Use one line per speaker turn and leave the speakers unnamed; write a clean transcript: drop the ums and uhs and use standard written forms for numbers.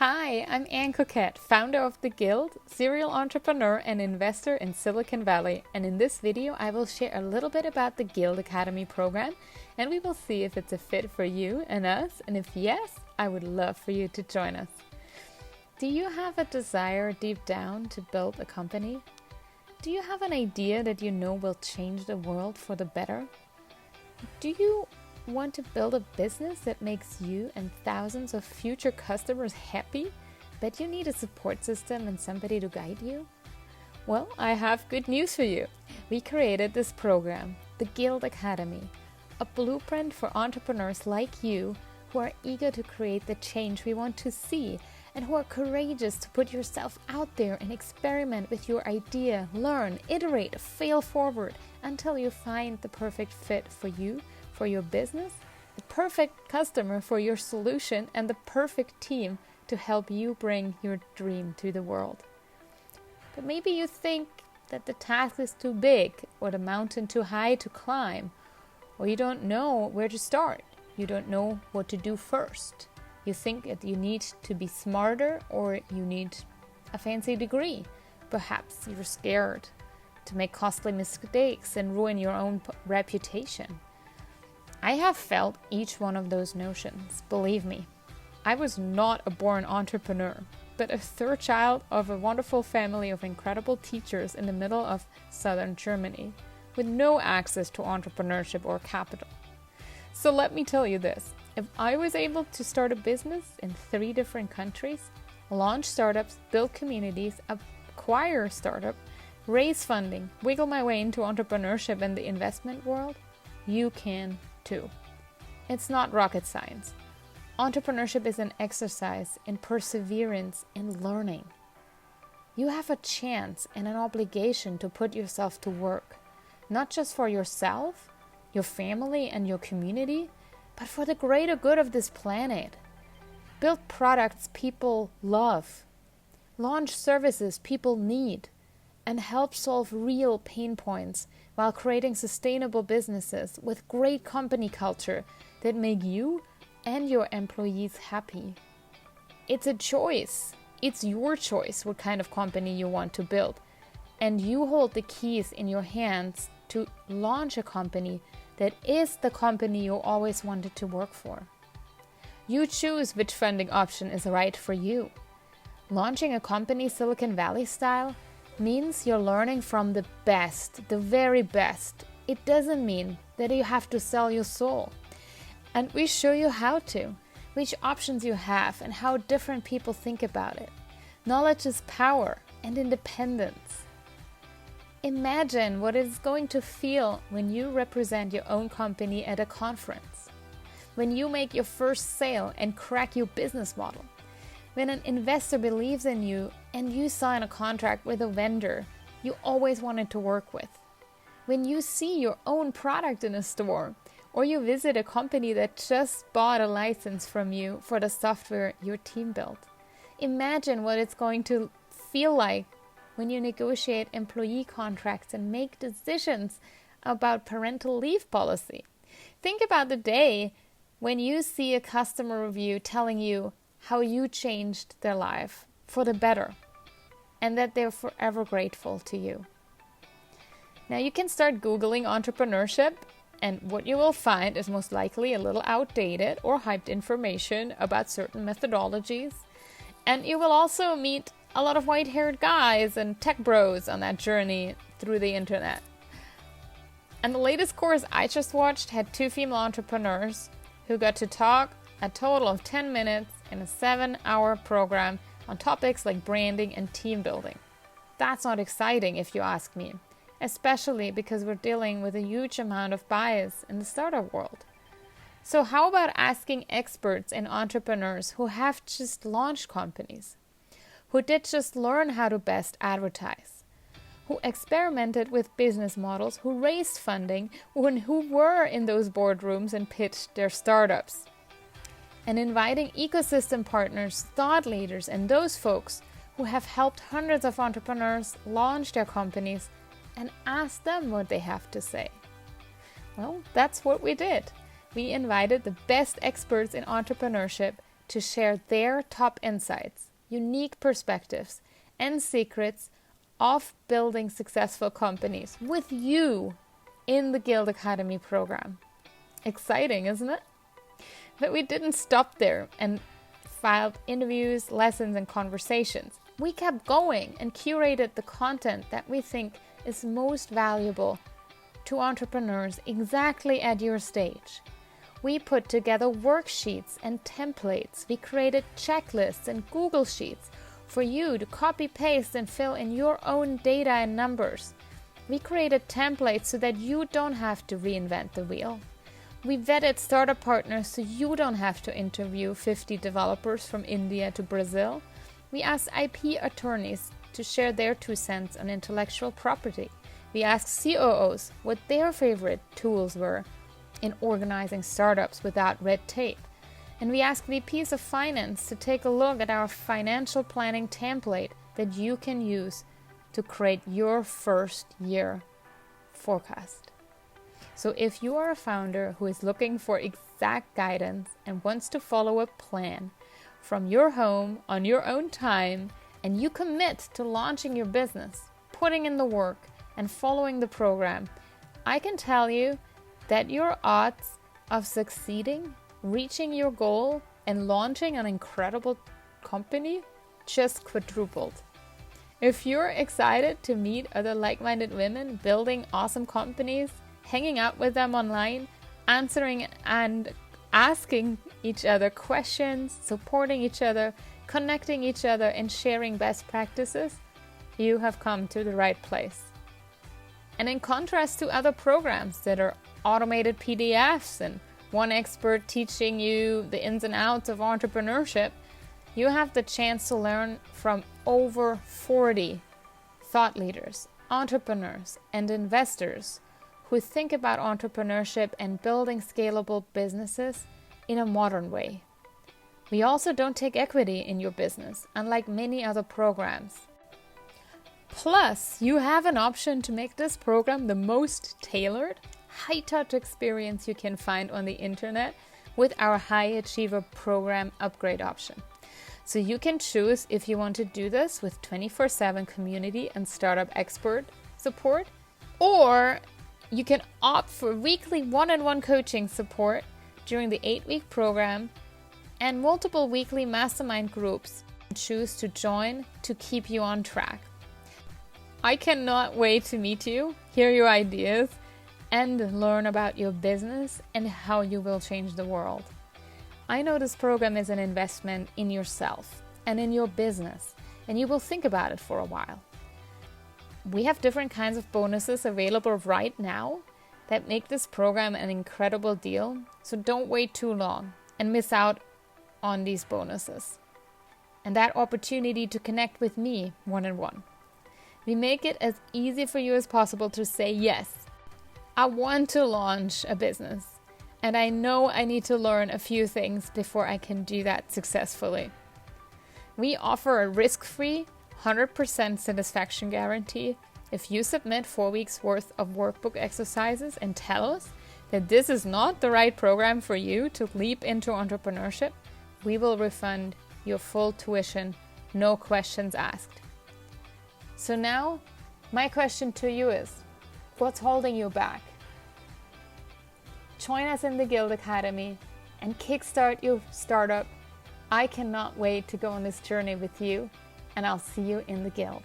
Hi, I'm Anne Coquette, founder of The Guild, serial entrepreneur and investor in Silicon Valley. And in this video, I will share a little bit about the Guild Academy program, and we will see if it's a fit for you and us. And if yes, I would love for you to join us. Do you have a desire deep down to build a company? Do you have an idea that you know will change the world for the better? Do you want to build a business that makes you and thousands of future customers happy, but you need a support system and somebody to guide you? Well, I have good news for you. We created this program, the Guild Academy, a blueprint for entrepreneurs like you who are eager to create the change we want to see and who are courageous to put yourself out there and experiment with your idea, learn, iterate, fail forward until you find the perfect fit for you, for your business, the perfect customer for your solution, and the perfect team to help you bring your dream to the world. But maybe you think that the task is too big or the mountain too high to climb, or you don't know where to start. You don't know what to do first. You think that you need to be smarter or you need a fancy degree. Perhaps you're scared to make costly mistakes and ruin your own reputation. I have felt each one of those notions, believe me. I was not a born entrepreneur, but a third child of a wonderful family of incredible teachers in the middle of southern Germany, with no access to entrepreneurship or capital. So let me tell you this, if I was able to start a business in 3 different countries, launch startups, build communities, acquire a startup, raise funding, wiggle my way into entrepreneurship and the investment world, you can too. It's not rocket science. Entrepreneurship is an exercise in perseverance and learning. You have a chance and an obligation to put yourself to work, not just for yourself, your family, and your community, but for the greater good of this planet. Build products people love, launch services people need, and help solve real pain points while creating sustainable businesses with great company culture that make you and your employees happy. It's a choice. It's your choice what kind of company you want to build. And you hold the keys in your hands to launch a company that is the company you always wanted to work for. You choose which funding option is right for you. Launching a company Silicon Valley style means you're learning from the best, the very best. It doesn't mean that you have to sell your soul. And we show you how to, which options you have, and how different people think about it. Knowledge is power and independence. Imagine what it's going to feel when you represent your own company at a conference, when you make your first sale and crack your business model, when an investor believes in you and you sign a contract with a vendor you always wanted to work with, when you see your own product in a store, or you visit a company that just bought a license from you for the software your team built. Imagine what it's going to feel like when you negotiate employee contracts and make decisions about parental leave policy. Think about the day when you see a customer review telling you how you changed their life for the better and that they're forever grateful to you. Now you can start Googling entrepreneurship, and what you will find is most likely a little outdated or hyped information about certain methodologies. And you will also meet a lot of white-haired guys and tech bros on that journey through the internet. And the latest course I just watched had 2 female entrepreneurs who got to talk a total of 10 minutes in a 7-hour program on topics like branding and team building. That's not exciting if you ask me, especially because we're dealing with a huge amount of bias in the startup world. So how about asking experts and entrepreneurs who have just launched companies, who did just learn how to best advertise, who experimented with business models, who raised funding, who were in those boardrooms and pitched their startups, and inviting ecosystem partners, thought leaders, and those folks who have helped hundreds of entrepreneurs launch their companies, and ask them what they have to say. Well, that's what we did. We invited the best experts in entrepreneurship to share their top insights, unique perspectives, and secrets of building successful companies with you in the Guild Academy program. Exciting, isn't it? But we didn't stop there and filed interviews, lessons, and conversations. We kept going and curated the content that we think is most valuable to entrepreneurs exactly at your stage. We put together worksheets and templates. We created checklists and Google Sheets for you to copy, paste, and fill in your own data and numbers. We created templates so that you don't have to reinvent the wheel. We vetted startup partners so you don't have to interview 50 developers from India to Brazil. We asked IP attorneys to share their 2 cents on intellectual property. We asked COOs what their favorite tools were in organizing startups without red tape. And we asked VPs of finance to take a look at our financial planning template that you can use to create your first year forecast. So if you are a founder who is looking for exact guidance and wants to follow a plan from your home on your own time, and you commit to launching your business, putting in the work, and following the program, I can tell you that your odds of succeeding, reaching your goal, and launching an incredible company just quadrupled. If you're excited to meet other like-minded women building awesome companies, hanging out with them online, answering and asking each other questions, supporting each other, connecting each other, and sharing best practices, you have come to the right place. And in contrast to other programs that are automated PDFs and one expert teaching you the ins and outs of entrepreneurship, you have the chance to learn from over 40 thought leaders, entrepreneurs, and investors who think about entrepreneurship and building scalable businesses in a modern way. We also don't take equity in your business, unlike many other programs. Plus, you have an option to make this program the most tailored, high-touch experience you can find on the internet with our High Achiever program upgrade option. So you can choose if you want to do this with 24/7 community and startup expert support, or you can opt for weekly one-on-one coaching support during the 8-week program and multiple weekly mastermind groups. Choose to join to keep you on track. I cannot wait to meet you, hear your ideas, and learn about your business and how you will change the world. I know this program is an investment in yourself and in your business, and you will think about it for a while. We have different kinds of bonuses available right now that make this program an incredible deal, so don't wait too long and miss out on these bonuses and that opportunity to connect with me one-on-one. We make it as easy for you as possible to say, yes, I want to launch a business, and I know I need to learn a few things before I can do that successfully. We offer a risk-free 100% satisfaction guarantee. If you submit 4 weeks worth of workbook exercises and tell us that this is not the right program for you to leap into entrepreneurship, we will refund your full tuition, no questions asked. So now, my question to you is, what's holding you back? Join us in the Guild Academy and kickstart your startup. I cannot wait to go on this journey with you, and I'll see you in the Guild.